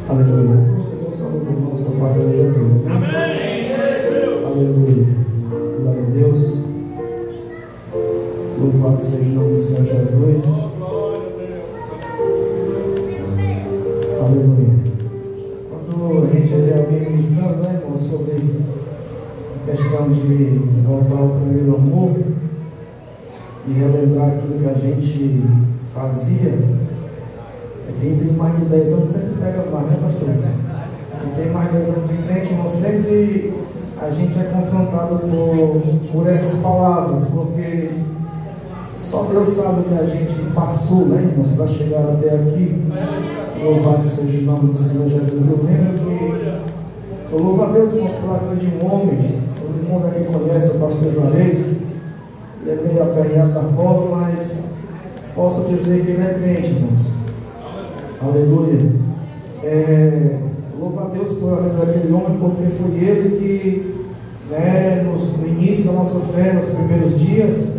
Aleluia. Somos irmãos com a paz de Jesus. Amém. Aleluia. Glória a Deus. Louvado seja o nome do Senhor Jesus. Aleluia. Quando a gente vê alguém ministrando, né, irmão, sobre a questão de voltar ao primeiro amor e relembrar aquilo que a gente fazia, quem tem mais de 10 anos sempre pega mais, né, pastor? Quem tem mais de 10 anos de crente, irmão, sempre a gente é confrontado por essas palavras, porque só Deus sabe o que a gente passou, né, irmãos, para chegar até aqui. Louvado seja o nome do Senhor Jesus. Eu lembro que eu louvo a Deus, irmãos, pela vida de um homem. Os irmãos aqui conhecem o pastor Juarez. Ele é meio aperreado da bola, mas posso dizer que ele é crente, irmãos. Aleluia. Louvo a Deus pela vida daquele homem, porque foi ele que, né, no início da nossa fé, nos primeiros dias,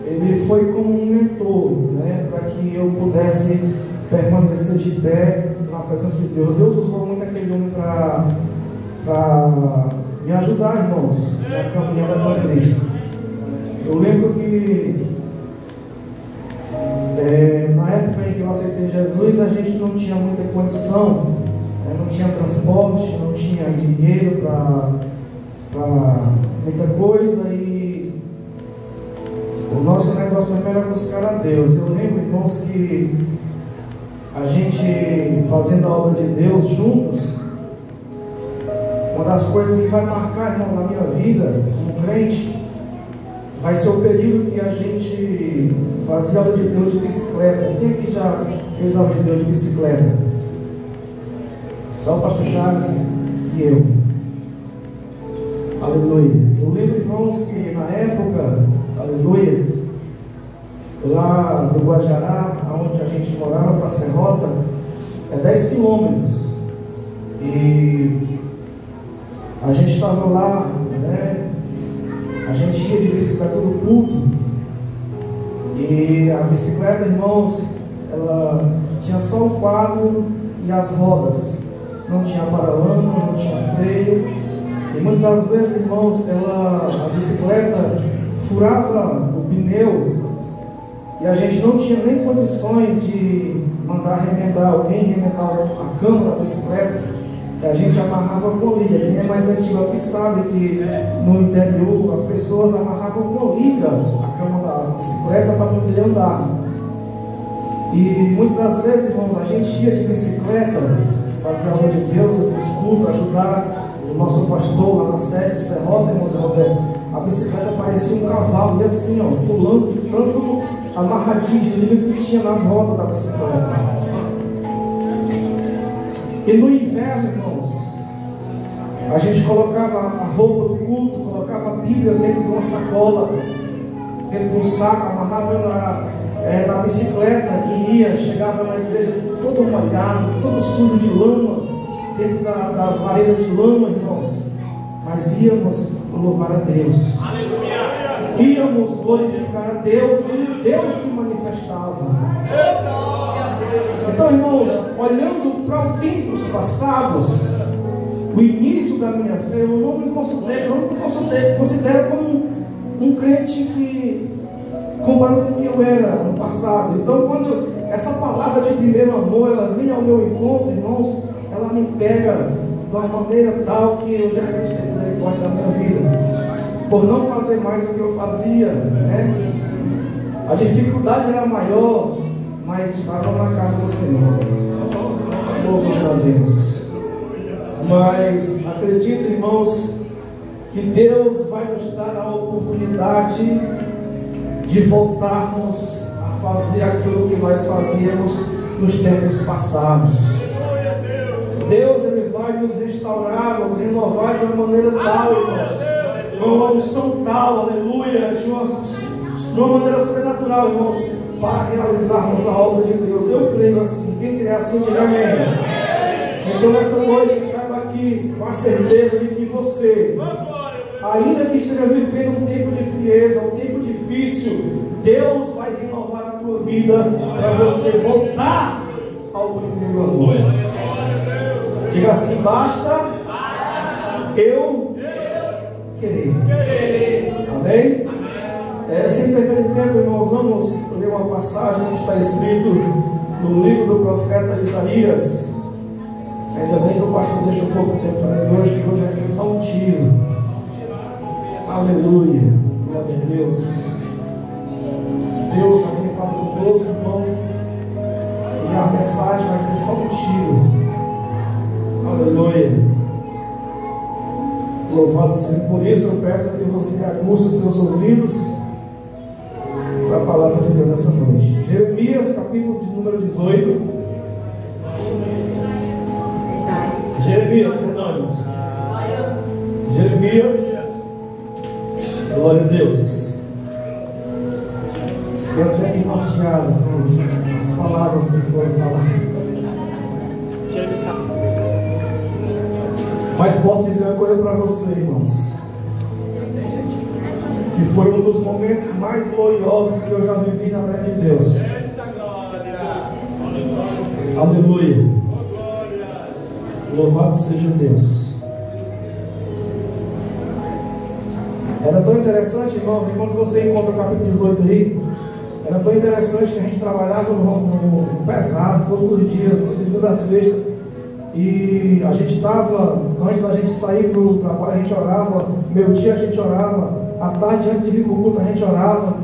ele foi como um mentor, né, para que eu pudesse permanecer de pé na presença de Deus. Deus usou muito aquele homem para me ajudar, irmãos, na caminhada com Cristo. Eu lembro que na época em que eu aceitei Jesus, a gente não tinha muita condição, não tinha transporte, não tinha dinheiro para muita coisa, e o nosso negócio mesmo era buscar a Deus. Eu lembro, irmãos, que a gente fazendo a obra de Deus juntos, uma das coisas que vai marcar, irmãos, a minha vida como crente, vai ser o período que a gente fazia aula de Deus de bicicleta. Quem aqui já fez aula de Deus de bicicleta? Só o pastor Chaves e eu. Aleluia. Eu lembro, irmãos, que na época, aleluia, lá do Guajará, onde a gente morava, para a Serrota, é 10 quilômetros. E a gente estava lá, né? A gente ia de bicicleta no culto. E a bicicleta, irmãos, ela tinha só o quadro e as rodas. Não tinha paralama, não tinha freio. E muitas das vezes, irmãos, a bicicleta furava o pneu e a gente não tinha nem condições de mandar remendar alguém, remendar a cama da bicicleta. A gente amarrava com liga. Quem é mais antigo aqui sabe que no interior as pessoas amarravam com liga a cama da bicicleta para poder andar. E muitas das vezes, irmãos, a gente ia de bicicleta fazer a obra de Deus, os cultos, ajudar o nosso pastor lá na sede de Serrota, irmãos Roberto. A bicicleta parecia um cavalo, e assim, ó, pulando de tanto amarradinho de liga que tinha nas rodas da bicicleta. E no inverno, irmãos, a gente colocava a roupa do culto, colocava a Bíblia dentro de uma sacola, dentro de um saco, amarrava na bicicleta e ia, chegava na igreja todo molhado, todo sujo de lama, dentro das varetas de lama, irmãos. Mas íamos louvar a Deus. Aleluia. Íamos glorificar a Deus e Deus se manifestava. Então, irmãos, olhando para os tempos passados, o início da minha fé, eu não me considero como um crente que, comparado com o que eu era no passado. Então, quando essa palavra de primeiro amor, ela vem ao meu encontro, irmãos, ela me pega de uma maneira tal que eu já resisti a misericórdia da minha vida, por não fazer mais do que eu fazia, né? A dificuldade era maior, mas estava na casa do Senhor, louvando a Deus. Mas acredito, irmãos, que Deus vai nos dar a oportunidade de voltarmos a fazer aquilo que nós fazíamos nos tempos passados. Deus, Ele vai nos restaurar, nos renovar de uma maneira tal, irmãos, com uma unção tal, aleluia, de uma maneira sobrenatural, irmãos, para realizarmos a obra de Deus. Eu creio assim. Quem crê assim, diga amém. Então nessa noite, saiba aqui com a certeza de que você, ainda que esteja vivendo um tempo de frieza, um tempo difícil, Deus vai renovar a vida para você voltar ao primeiro amor. Diga assim: basta eu querer. Amém? Sem perder tempo, irmãos, vamos ler uma passagem que está escrito no livro do profeta Isaías. Ainda bem que o pastor deixou pouco tempo para mim hoje, que hoje vai ser só um tiro. Aleluia, glória a Deus. Deus já tem falado conosco, irmãos, e a mensagem vai ser só um tiro. Aleluia. Louvado seja. Por isso eu peço que você aguce os seus ouvidos para a palavra de Deus nessa noite. Jeremias, capítulo de número 18. Jeremias, perdão, irmãos. Jeremias. Glória a Deus. Fiquei até norteado com as palavras que foram faladas. Mas posso dizer uma coisa para você, irmãos, que foi um dos momentos mais gloriosos que eu já vivi na presença de Deus. Aleluia. Louvado seja Deus. Era tão interessante, irmãos, enquanto você encontra o capítulo 18 aí, era tão interessante que a gente trabalhava no pesado todos os dias, de segunda a sexta. E a gente estava, antes da gente sair para o trabalho, a gente orava, meio dia a gente orava, à tarde, antes de vir para o culto, a gente orava.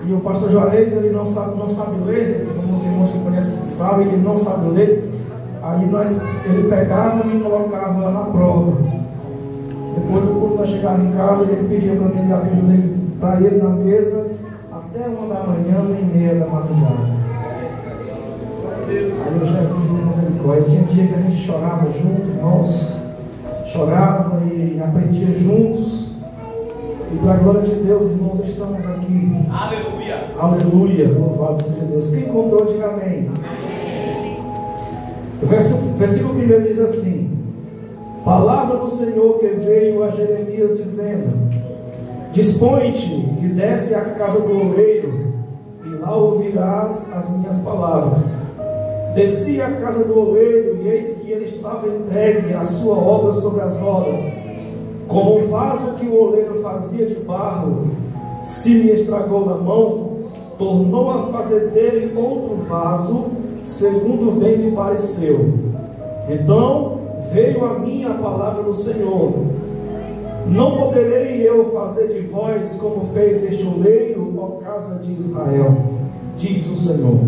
E o pastor Juarez, ele não sabe ler, como os irmãos que conhecem sabem que ele não sabe ler. Aí ele pegava e me colocava na prova. Depois do culto, nós chegávamos em casa, ele pedia para mim ler a Bíblia dele, para ele na mesa, até 1 da manhã, 1h30 da madrugada. Aí o Jesus de misericórdia. Tinha dia que a gente chorava junto, irmãos, chorava e aprendia juntos. E para a glória de Deus, irmãos, estamos aqui. Aleluia. Aleluia. Louvado seja Deus. Quem encontrou, diga amém. Amém. O versículo 1 diz assim: palavra do Senhor que veio a Jeremias dizendo: dispõe-te e desce à casa do oleiro, e lá ouvirás as minhas palavras. Desci à casa do oleiro, e eis que ele estava entregue a sua obra sobre as rodas. Como o vaso que o oleiro fazia de barro se lhe estragou na mão, tornou a fazer dele outro vaso, segundo bem me pareceu. Então veio a mim a palavra do Senhor: não poderei eu fazer de vós como fez este oleiro, ó casa de Israel, diz o Senhor.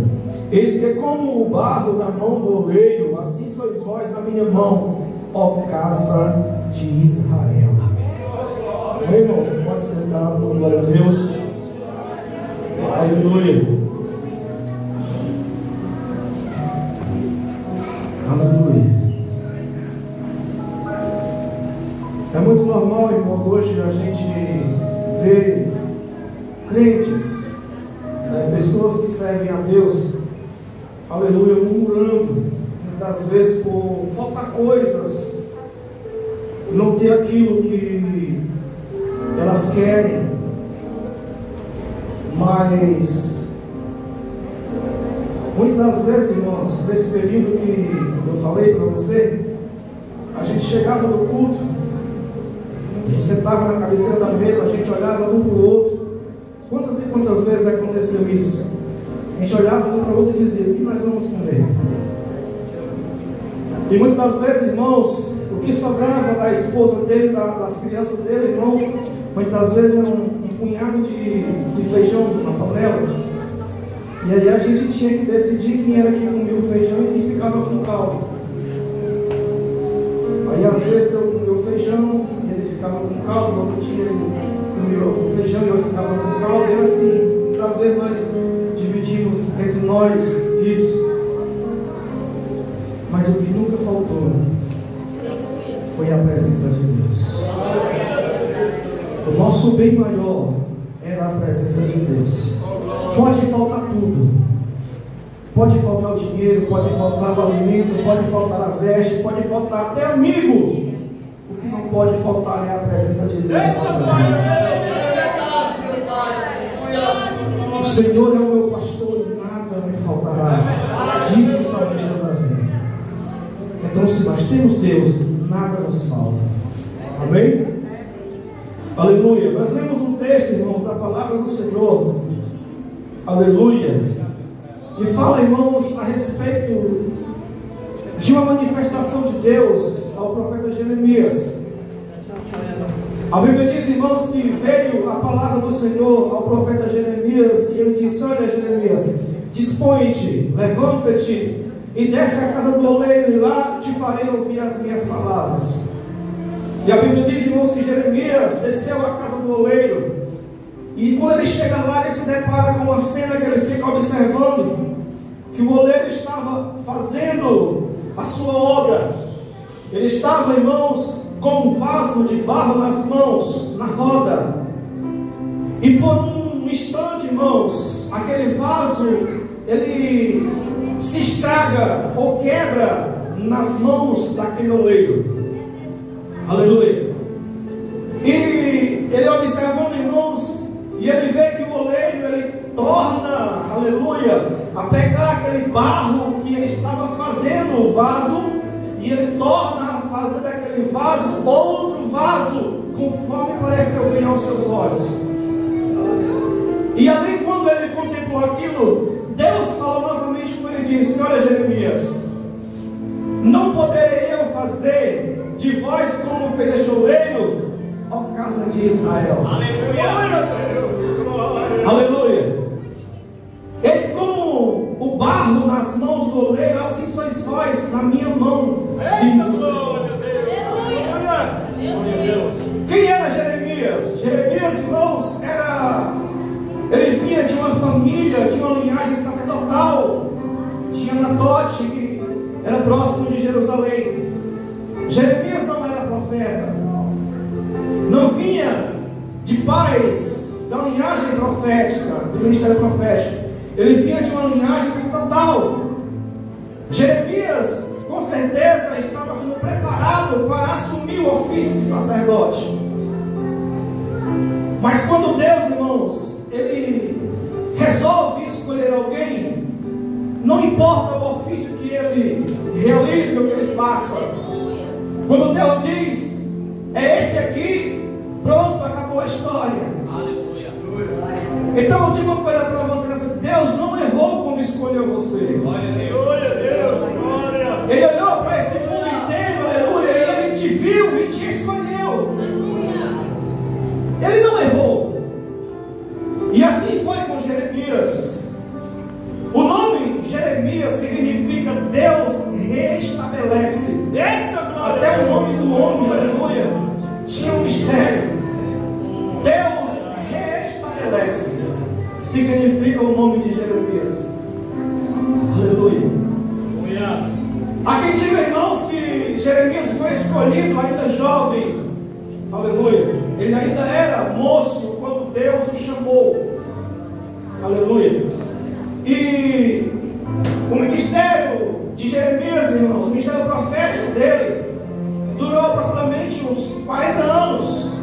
Eis que como o barro na mão do oleiro, assim sois vós na minha mão, ó casa de Israel. Amém, irmãos? Você pode sentar, por glória a Deus. Aleluia. Aleluia. É muito normal, irmãos, hoje a gente vê crentes, pessoas que servem a Deus, aleluia, murmurando, muitas vezes por faltar coisas, não ter aquilo que elas querem. Mas muitas das vezes, irmãos, nesse período que eu falei para você, a gente chegava no culto, a gente sentava na cabeceira da mesa, a gente olhava um para o outro. Quantas e quantas vezes aconteceu isso? A gente olhava um para o outro e dizia: o que nós vamos comer? E muitas das vezes, irmãos, o que sobrava da esposa dele, das crianças dele, irmãos, muitas das vezes era um punhado de feijão na panela. E aí a gente tinha que decidir quem era que comia o feijão e quem ficava com o caldo. Aí às vezes eu comia o feijão e ele ficava com o caldo, no outro dia ele comia o feijão e eu ficava com o caldo. E assim, às vezes nós dividimos entre nós isso. Mas o que nunca faltou foi a presença de Deus. O nosso bem maior era a presença de Deus. Pode faltar tudo. Pode faltar o dinheiro, pode faltar o alimento, pode faltar a veste, pode faltar até amigo. O que não pode faltar é a presença de Deus na nossa vida. O Senhor é o meu pastor e nada temos Deus, nada nos falta. Amém? Aleluia. Nós lemos um texto, irmãos, da palavra do Senhor. Aleluia. Que fala, irmãos, a respeito de uma manifestação de Deus ao profeta Jeremias. A Bíblia diz, irmãos, que veio a palavra do Senhor ao profeta Jeremias e ele disse: olha, Jeremias, dispõe-te, levanta-te e desce à casa do oleiro, e lá te farei ouvir as minhas palavras. E a Bíblia diz, irmãos, que Jeremias desceu à casa do oleiro, e quando ele chega lá, ele se depara com uma cena que ele fica observando, que o oleiro estava fazendo a sua obra. Ele estava, irmãos, com um vaso de barro nas mãos, na roda, e por um instante, irmãos, aquele vaso, ele se estraga ou quebra nas mãos daquele oleiro. Aleluia. E ele observando, irmãos, e ele vê que o oleiro, ele torna, aleluia, a pegar aquele barro que ele estava fazendo o vaso, e ele torna a fazer daquele vaso outro vaso, conforme pareceu bem aos seus olhos. E ali, quando ele contemplou aquilo, Deus falou novamente com ele e disse: olha, Jeremias, não poderei eu fazer de vós como fez este oleiro, ó casa de Israel. Aleluia. Aleluia. Esse como o barro nas mãos do oleiro, assim sois vós na minha mão, diz o Senhor. Quem era Jeremias? Jeremias, irmãos, ele vinha de uma família, de uma linhagem sacerdotal, tinha Anatote, que era próximo de Jerusalém. Jeremias não era profeta, não vinha de pais da linhagem profética, do ministério profético. Ele vinha de uma linhagem sacerdotal. Jeremias, com certeza, estava sendo preparado para assumir o ofício de sacerdote. Mas quando Deus, irmãos, ele resolve escolher alguém, não importa o ofício que ele realize ou que ele faça. Quando Deus diz: é esse aqui, pronto, acabou a história. Então eu digo uma coisa para vocês: Deus não errou quando escolheu você. Glória a Deus, glória. Ele olhou para esse mundo inteiro, aleluia, e ele te viu e te escolheu. Ele não errou. E assim foi com Jeremias. O nome Jeremias significa Deus restabelece. Até o nome do homem, aleluia, tinha um mistério. Deus restabelece significa o nome de Jeremias. Aleluia. Há quem diga, irmãos, que Jeremias foi escolhido ainda jovem. Aleluia. Ele ainda era moço quando Deus o chamou. Aleluia. E o ministério de Jeremias, irmãos, o ministério profético dele durou aproximadamente uns 40 anos.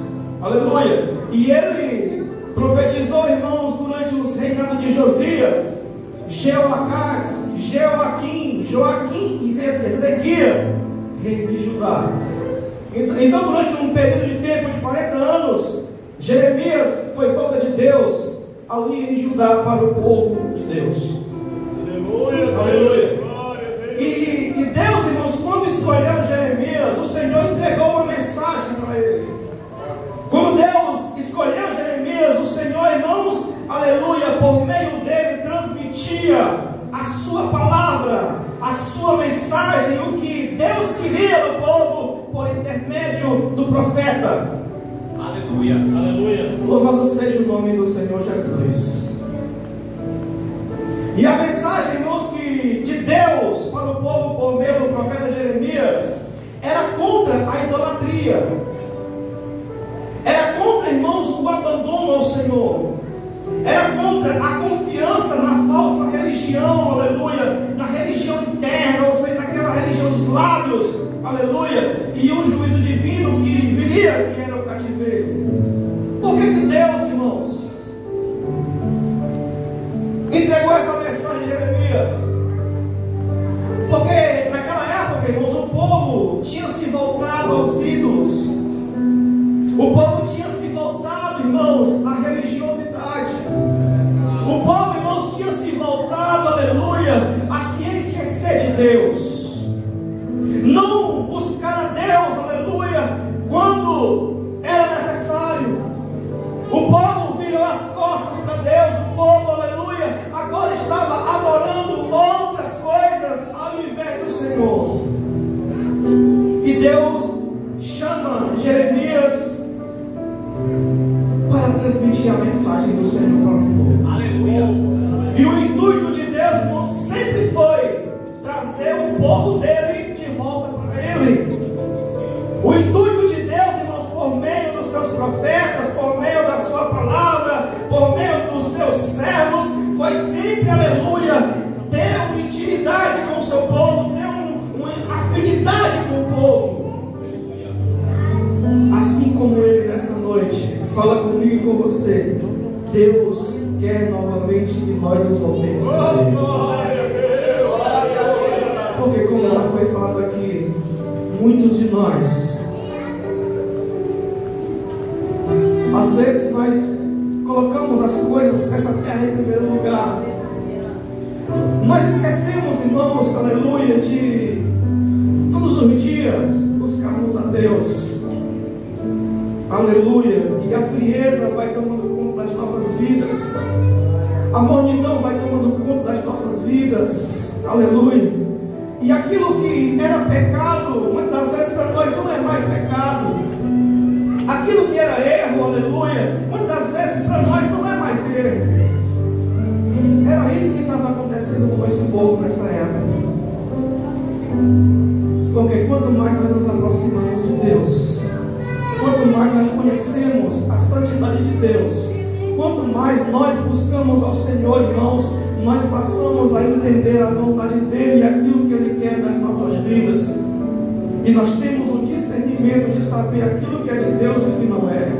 Aleluia. E ele profetizou, irmãos, durante os reinados de Josias, Joaquim e Zedequias, rei de Judá. Então, durante um período de tempo de 40 anos, Jeremias foi boca de Deus ali em Judá para o povo de Deus. Aleluia. Aleluia. E Deus, irmãos, quando escolheu Jeremias, o Senhor entregou uma mensagem para ele. Quando Deus escolheu Jeremias, o Senhor, irmãos, aleluia, por meio dele transmitia a sua palavra, a sua mensagem, o que Deus queria do povo por intermédio do profeta. Aleluia, aleluia. Louvado seja o nome do Senhor Jesus. E a mensagem, irmãos, de Deus para o povo por meio do profeta Jeremias era contra a idolatria. Era contra, irmãos, o abandono ao Senhor. Era contra a confiança na falsa religião, aleluia, na religião interna, ou seja, naquela religião dos lábios, aleluia, e o juízo divino que viria, que era o cativeiro. Por que Deus, irmãos, entregou essa mensagem a Jeremias? Porque naquela época, irmãos, o povo O povo tinha se voltado, irmãos, à religiosidade. O povo, irmãos, tinha se voltado, aleluia, a se esquecer de Deus. Não buscar a Deus, aleluia, quando era necessário. O povo virou as costas para Deus. O povo, aleluia, agora estava adorando outras coisas ao invés do Senhor. E Deus chama Jeremias para transmitir a mensagem do Senhor para o povo. Aleluia. E o intuito de Deus, irmão, sempre foi trazer o povo dele de volta para ele. O intuito de Deus, irmãos, por meio dos seus profetas, por meio da sua palavra, por meio dos seus servos, foi sempre, aleluia, ter uma intimidade com o seu povo, ter uma afinidade com o povo. Assim como ele nessa noite fala comigo e com você, Deus quer novamente que nós nos voltemos para Ele. Porque, como já foi falado aqui, muitos de nós, às vezes nós colocamos as coisas dessa terra em primeiro lugar. Nós esquecemos, irmãos, aleluia, de todos os dias buscarmos a Deus. Aleluia. E a frieza vai tomando conta das nossas vidas. A mornidão vai tomando conta das nossas vidas. Aleluia. E aquilo que era pecado, muitas vezes para nós não é mais pecado. Aquilo que era erro, aleluia, muitas vezes para nós não é mais erro. Era isso que estava acontecendo com esse povo nessa época. Porque quanto mais nós nos aproximamos de Deus, quanto mais nós conhecemos a santidade de Deus, quanto mais nós buscamos ao Senhor, irmãos, nós passamos a entender a vontade dEle e aquilo que Ele quer das nossas vidas. E nós temos o discernimento de saber aquilo que é de Deus e o que não é.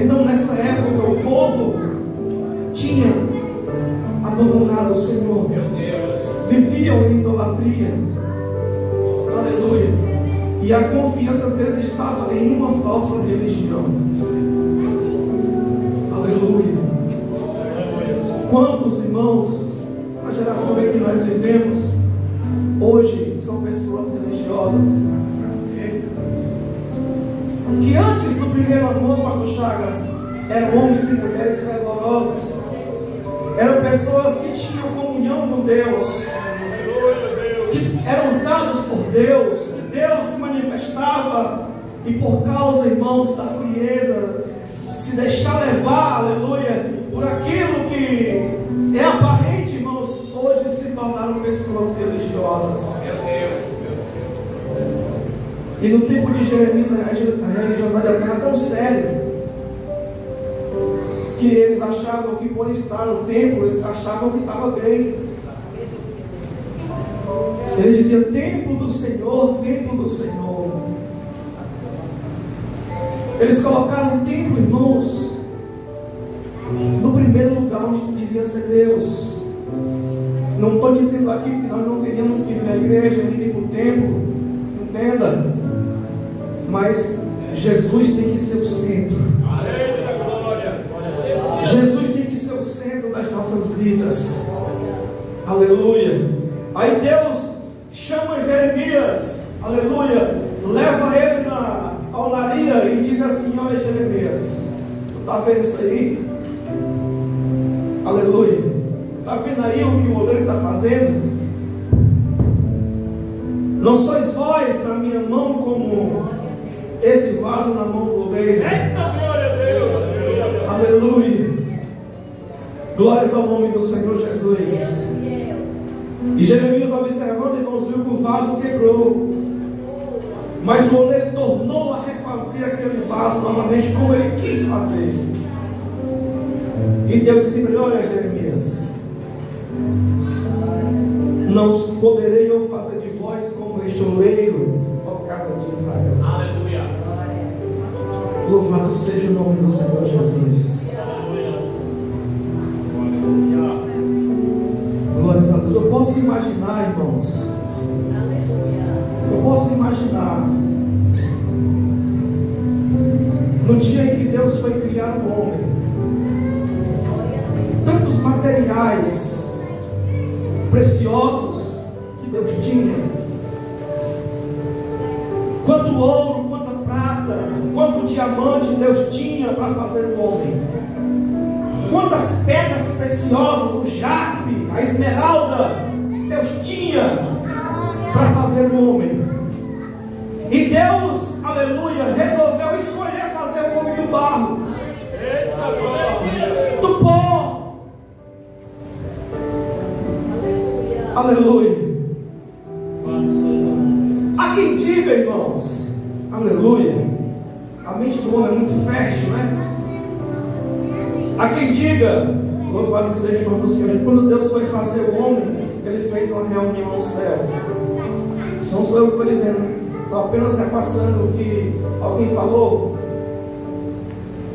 Então, nessa época, o povo tinha abandonado o Senhor, viviam em idolatria. Aleluia. E a confiança deles estava em uma falsa religião. Aleluia. Quantos irmãos, a geração em que nós vivemos hoje, são pessoas religiosas que antes do primeiro amor, pastor Chagas, eram homens e mulheres fervorosos, eram pessoas que tinham comunhão com Deus, que eram usados por Deus, que Deus se manifestava, e por causa, irmãos, da frieza, se deixar levar, aleluia, por aquilo que é aparente, irmãos, hoje se tornaram pessoas religiosas. E no tempo de Jeremias, a religiosidade era tão séria que eles achavam que por estar no templo, eles achavam que estava bem. Eles diziam: templo do Senhor, templo do Senhor. Eles colocaram o templo, irmãos, no primeiro lugar onde devia ser Deus. Não estou dizendo aqui que nós não teríamos que vir à igreja, nem vir para o templo, entenda. Mas Jesus tem que ser o centro. Jesus tem que ser o centro das nossas vidas. Aleluia. Aí Deus chama Jeremias, aleluia, leva ele na olaria e diz assim: olha, Jeremias, tu está vendo isso aí? Aleluia. Tu está vendo aí o que o oleiro está fazendo? Não sois vós na minha mão como esse vaso na mão do oleiro. Glória a Deus. Aleluia. Glórias ao nome do Senhor Jesus. E Jeremias, observando, irmãos, viu que o vaso quebrou, mas o oleiro tornou a refazer aquele vaso novamente como ele quis fazer. E Deus disse para ele: olha, Jeremias, não poderei eu fazer de vós como este oleiro, ó casa de Israel. Aleluia. Louvado seja o nome do Senhor Jesus. Glórias a Deus. Eu posso imaginar, irmãos, eu posso imaginar No dia em que Deus foi criar o homem, tantos materiais preciosos que Deus tinha, quanto ouro, quanta prata, quanto diamante Deus tinha para fazer o homem, quantas pedras preciosas, o jaspe, a esmeralda, Deus tinha para fazer o homem. E Deus, aleluia, resolveu escolher fazer o homem do barro, do pó. Aleluia. Há quem diga, irmãos, aleluia, a mente do homem é muito fértil, né? Há quem diga, louvado seja o nome do Senhor, quando Deus foi fazer o homem, Ele fez uma reunião no céu. Não sou eu que estou dizendo, estou apenas repassando o que alguém falou,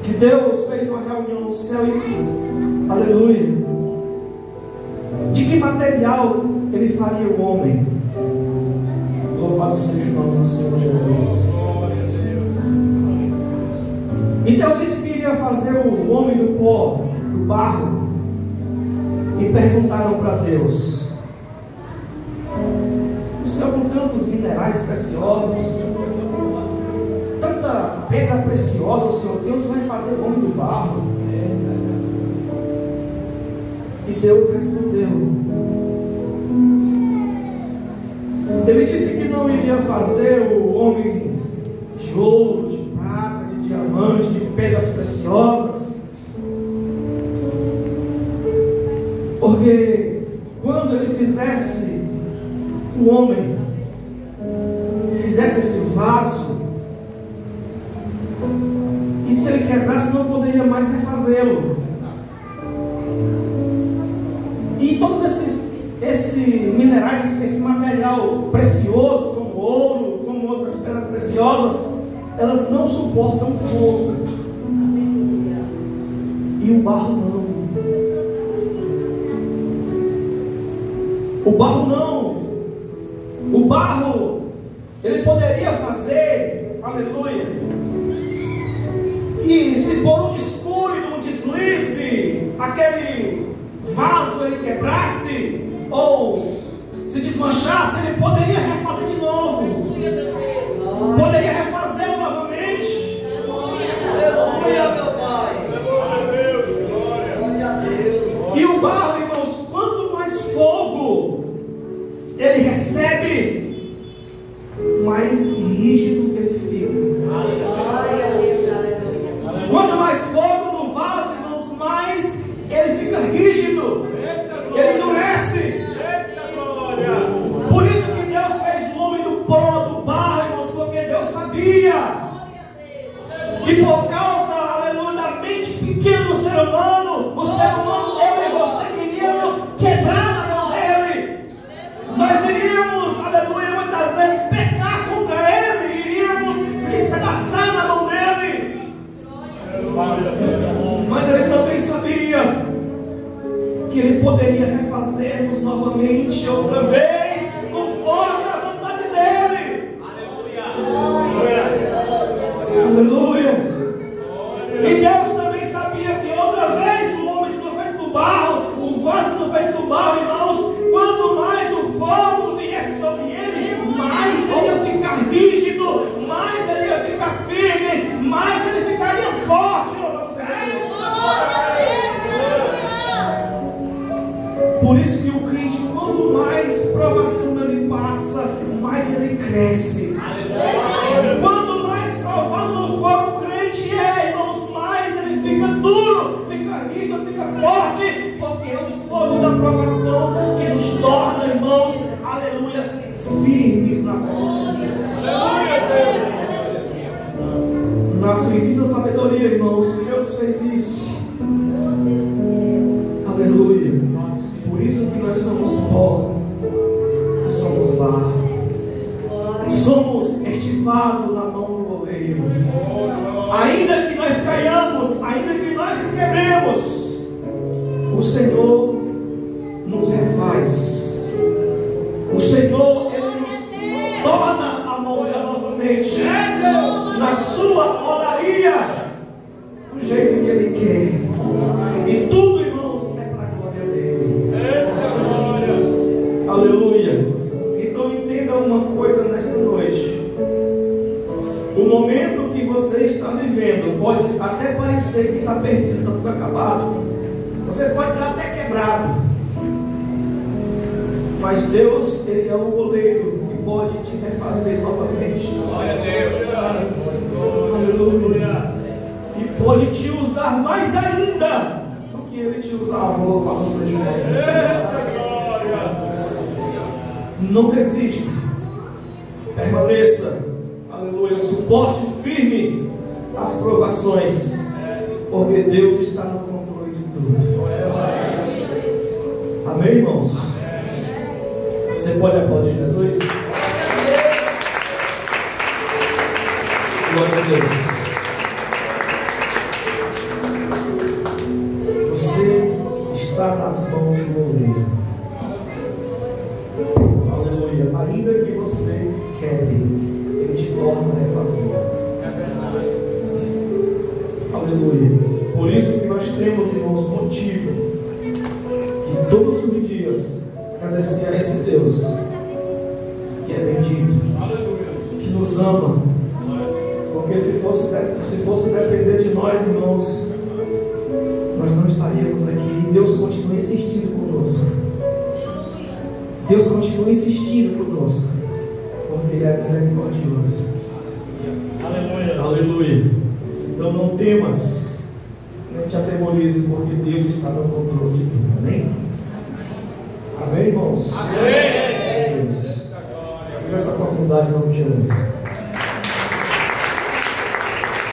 que Deus fez uma reunião no céu e, aleluia, de que material Ele faria o homem? Louvado seja o nome do Senhor Jesus. E Deus disse que iria fazer o homem do pó, do barro. E perguntaram para Deus: o Senhor, com tantos minerais preciosos, tanta pedra preciosa, o Senhor tem, o Senhor vai fazer o homem do barro? E Deus respondeu. Ele disse que não iria fazer o homem de ouro, de prata, de diamante, de pedras preciosas, porque quando ele fizesse o homem, fizesse esse vaso, e se ele quebrasse, não poderia mais refazê-lo. E todos esses minerais, esse material precioso, como ouro, como outras pedras preciosas, elas não suportam fogo. E o barro não. O barro não. O barro, ele poderia fazer, aleluia, e se por um descuido, um deslize, aquele vaso ele quebrasse, ou se desmanchasse, ele poderia refazer de novo, poderia refazer novamente. Aleluia, meu Pai. Glória a Deus, glória a Deus. E o barro, irmãos, quanto mais fogo ele recebe, mais rígido ele fica. Glória a Deus, aleluia. Quanto mais fogo no vaso, irmãos, mais ele fica rígido, ele endurece. Por isso que Deus fez o homem do pó, do barro, irmãos, porque Deus sabia que por causa, aleluia, da mente pequena do ser humano, o ser humano, eu e você, iríamos quebrar na mão dele. Nós iríamos, aleluia, muitas vezes pecar contra ele, iríamos se despedaçar na mão dele. Mas ele também sabia que ele poderia refazer-nos novamente, outra vez, conforme a vontade dele. Aleluia. E Deus também sabia que outra vez o homem sendo feito do barro, o vaso sendo feito do barro, irmãos, quanto mais o fogo viesse sobre ele, mais ele ia ficar rígido, mais ele ia ficar firme, mais ele ficaria forte. Por isso que o crente, quanto mais provação ele passa, mais ele cresce. Quanto mais provado no fogo o crente é, irmãos, mais ele fica duro, fica rígido, fica forte, porque é o fogo da provação que nos torna, irmãos, aleluia, firmes na presença de Deus. Na sua infinita sabedoria, irmãos, Deus fez isso. Aleluia. Por isso que nós somos pó, somos barro, somos este vaso na mão do oleiro. Ainda que nós caiamos, ainda que nós quebremos, o Senhor nos refaz. O Senhor, Ele nos torna a moldar novamente na sua olaria. você está vivendo pode até parecer que está perdido, está tudo acabado. Você pode estar até quebrado. Mas Deus, Ele é o goleiro que pode te refazer novamente. Glória a Deus. Aleluia. E pode te usar mais ainda do que Ele te usava. Louvado seja o nome do Senhor. Não desista. Permaneça. Aleluia. Suporte firme as provações. Porque Deus está no controle de tudo. Amém, irmãos? Você pode aplaudir Jesus? Glória a Deus. Você está nas mãos do goleiro. Aleluia. Ainda que você quebre, Ele te torna a refazer. Aleluia. Por isso que nós temos, irmãos, motivo de todos os dias agradecer a esse Deus que é bendito, que nos ama. Porque se fosse depender de nós, irmãos, nós não estaríamos aqui. E Deus continua insistindo conosco. Deus continua insistindo conosco, porque Ele é misericordioso. Aleluia. Aleluia. Então não temas, nem te atemorize, porque Deus está no controle de tudo. Amém? Amém, irmãos? Amém. Deus. Essa oportunidade em nome de Jesus.